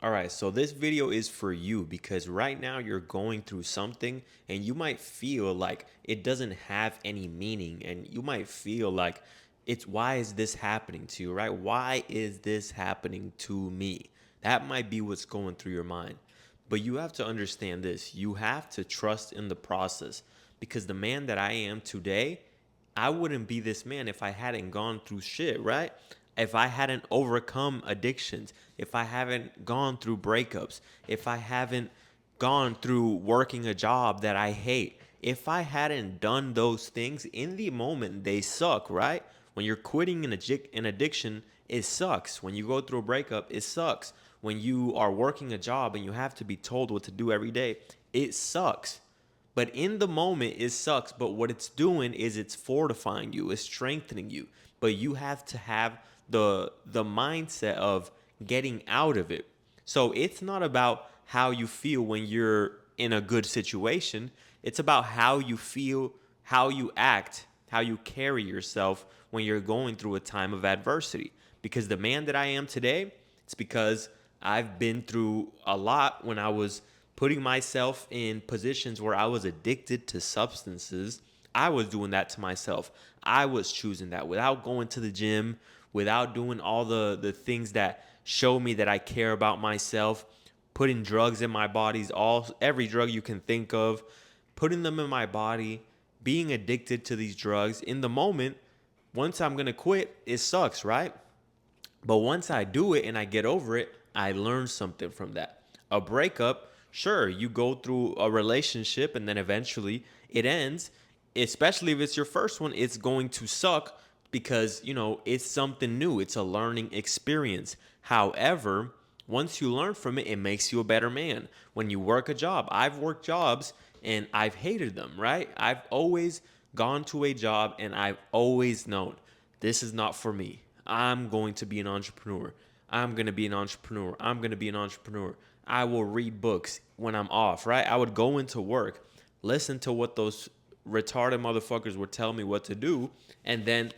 All right, so this video is for you because right now you're going through something and you might feel like it doesn't have any meaning and you might feel like it's why is this happening to you, right? Why is this happening to me? That might be what's going through your mind. But you have to understand this. You have to trust in the process because the man that I am today, I wouldn't be this man if I hadn't gone through shit, right? If I hadn't overcome addictions, if I haven't gone through breakups, if I haven't gone through working a job that I hate, if I hadn't done those things in the moment, they suck, right? When you're quitting an addiction, it sucks. When you go through a breakup, it sucks. When you are working a job and you have to be told what to do every day, it sucks. But in the moment, it sucks. But what it's doing is it's fortifying you, it's strengthening you. But you have to have the mindset of getting out of it. So it's not about how you feel when you're in a good situation. It's about how you feel, how you act, how you carry yourself when you're going through a time of adversity. Because the man that I am today, it's because I've been through a lot when I was putting myself in positions where I was addicted to substances. I was doing that to myself. I was choosing that without going to the gym, without doing all the things that show me that I care about myself, putting drugs in my bodies, every drug you can think of, putting them in my body, being addicted to these drugs. In the moment, once I'm gonna quit, it sucks, right? But once I do it and I get over it, I learn something from that. A breakup, sure, you go through a relationship and then eventually it ends. Especially if it's your first one, it's going to suck because, it's something new. It's a learning experience. However, once you learn from it, it makes you a better man. When you work a job, I've worked jobs and I've hated them, right? I've always gone to a job and I've always known this is not for me. I'm going to be an entrepreneur. I'm going to be an entrepreneur. I'm going to be an entrepreneur. I will read books when I'm off, right? I would go into work, listen to what those retarded motherfuckers would tell me what to do. And then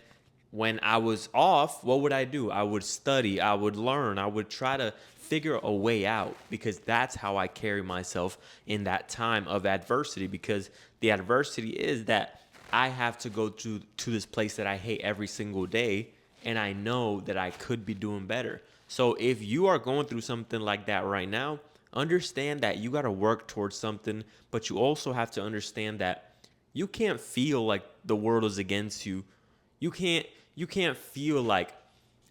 when I was off, what would I do? I would study, I would learn, I would try to figure a way out because that's how I carry myself in that time of adversity. Because the adversity is that I have to go to this place that I hate every single day, and I know that I could be doing better. So if you are going through something like that right now, understand that you got to work towards something, but you also have to understand that you can't feel like the world is against you. You can't feel like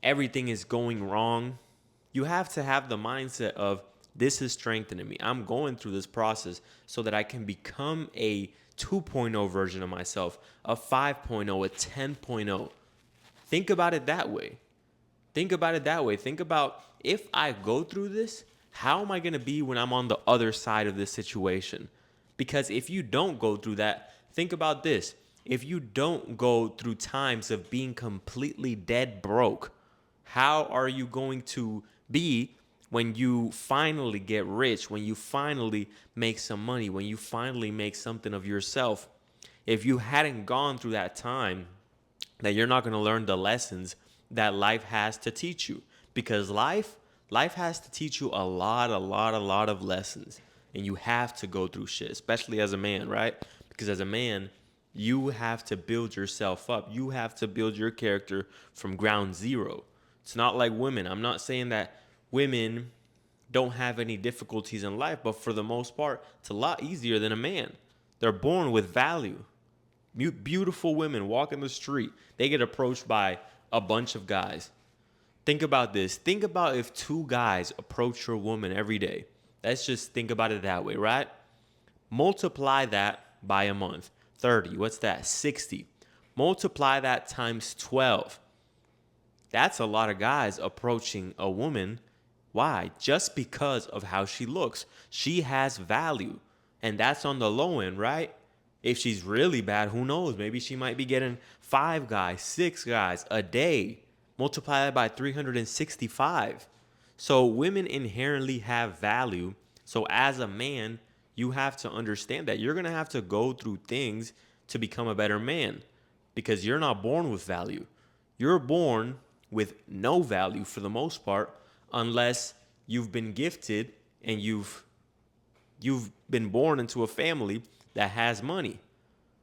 everything is going wrong. You have to have the mindset of this is strengthening me. I'm going through this process so that I can become a 2.0 version of myself, a 5.0, a 10.0. Think about it that way. Think about it that way. Think about if I go through this, how am I going to be when I'm on the other side of this situation? Because if you don't go through that, think about this. If you don't go through times of being completely dead broke, how are you going to be when you finally get rich, when you finally make some money, when you finally make something of yourself? If you hadn't gone through that time, that you're not going to learn the lessons that life has to teach you, because life has to teach you a lot of lessons, and you have to go through shit, especially as a man, right? Because as a man, you have to build yourself up. You have to build your character from ground zero. It's not like women. I'm not saying that women don't have any difficulties in life, but for the most part, it's a lot easier than a man. They're born with value. Beautiful women walk in the street, they get approached by a bunch of guys. Think about this. Think about if two guys approach your woman every day. Let's just think about it that way, right? Multiply that by a month. 30. What's that? 60. Multiply that times 12. That's a lot of guys approaching a woman. Why? Just because of how she looks. She has value. And that's on the low end, right? If she's really bad, who knows? Maybe she might be getting 5 guys, 6 guys a day. Multiply that by 365. So women inherently have value. So as a man, you have to understand that you're going to have to go through things to become a better man because you're not born with value. You're born with no value for the most part unless you've been gifted and you've been born into a family that has money,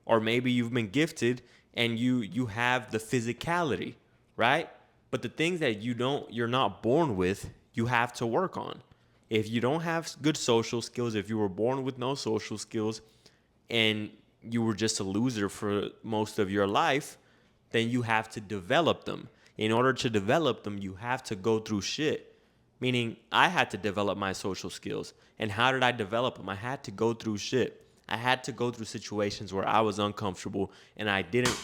or maybe you've been gifted and you have the physicality, right? But the things that you're not born with, you have to work on. If you don't have good social skills, if you were born with no social skills and you were just a loser for most of your life, then you have to develop them. In order to develop them, you have to go through shit. Meaning, I had to develop my social skills. And how did I develop them? I had to go through shit. I had to go through situations where I was uncomfortable and I didn't,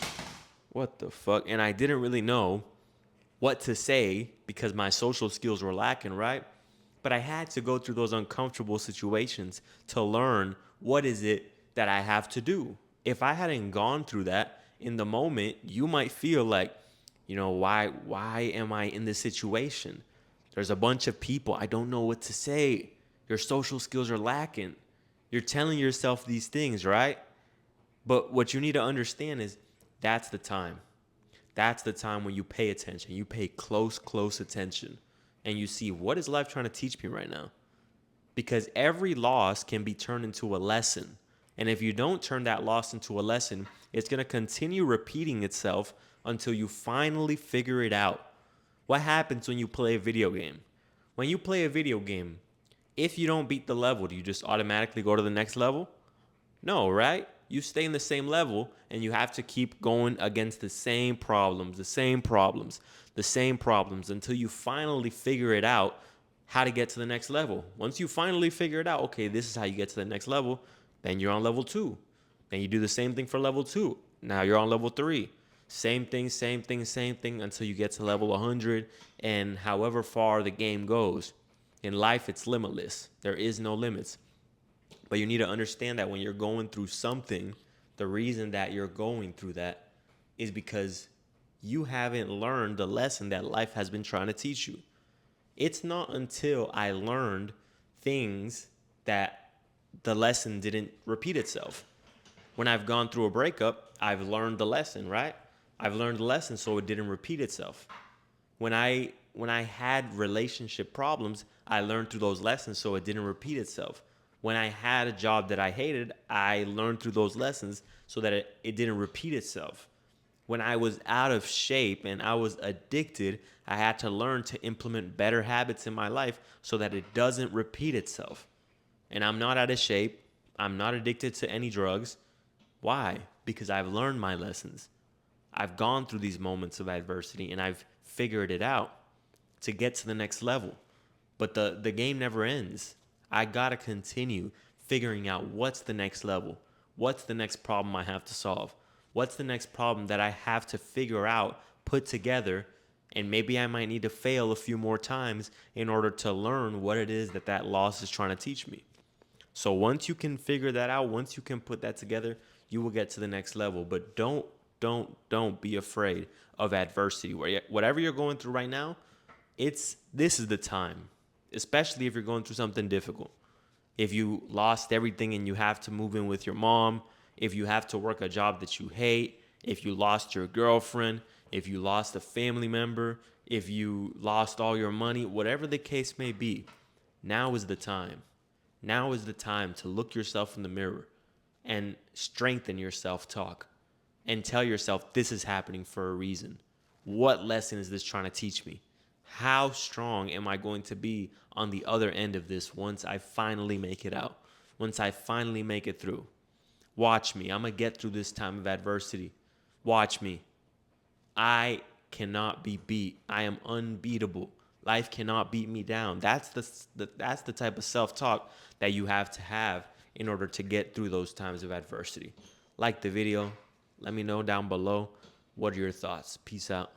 what the fuck? And I didn't really know what to say because my social skills were lacking, right? But I had to go through those uncomfortable situations to learn what is it that I have to do. If I hadn't gone through that in the moment, you might feel like, why am I in this situation? There's a bunch of people. I don't know what to say. Your social skills are lacking. You're telling yourself these things, right? But what you need to understand is that's the time. That's the time when you pay attention. You pay close attention. And you see, what is life trying to teach me right now? Because every loss can be turned into a lesson. And if you don't turn that loss into a lesson, it's going to continue repeating itself until you finally figure it out. What happens when you play a video game? When you play a video game, if you don't beat the level, do you just automatically go to the next level? No, right? You stay in the same level and you have to keep going against the same problems, until you finally figure it out how to get to the next level. Once you finally figure it out, okay, this is how you get to the next level, then you're on level 2. Then you do the same thing for level 2. Now you're on level 3. Same thing until you get to level 100 and however far the game goes. In life, it's limitless. There is no limits. But you need to understand that when you're going through something, the reason that you're going through that is because you haven't learned the lesson that life has been trying to teach you. It's not until I learned things that the lesson didn't repeat itself. When I've gone through a breakup, I've learned the lesson, right? I've learned the lesson so it didn't repeat itself. When I had relationship problems, I learned through those lessons so it didn't repeat itself. When I had a job that I hated, I learned through those lessons so that it didn't repeat itself. When I was out of shape and I was addicted, I had to learn to implement better habits in my life so that it doesn't repeat itself. And I'm not out of shape. I'm not addicted to any drugs. Why? Because I've learned my lessons. I've gone through these moments of adversity and I've figured it out to get to the next level. But the game never ends. I gotta continue figuring out what's the next level. What's the next problem I have to solve? What's the next problem that I have to figure out, put together, and maybe I might need to fail a few more times in order to learn what it is that loss is trying to teach me. So once you can figure that out, once you can put that together, you will get to the next level. But don't be afraid of adversity. Whatever you're going through right now, this is the time, especially if you're going through something difficult. If you lost everything and you have to move in with your mom, if you have to work a job that you hate, if you lost your girlfriend, if you lost a family member, if you lost all your money, whatever the case may be, now is the time. Now is the time to look yourself in the mirror and strengthen your self-talk and tell yourself this is happening for a reason. What lesson is this trying to teach me? How strong am I going to be on the other end of this once I finally make it out? Once I finally make it through? Watch me. I'm going to get through this time of adversity. Watch me. I cannot be beat. I am unbeatable. Life cannot beat me down. That's the type of self-talk that you have to have in order to get through those times of adversity. Like the video. Let me know down below. What are your thoughts? Peace out.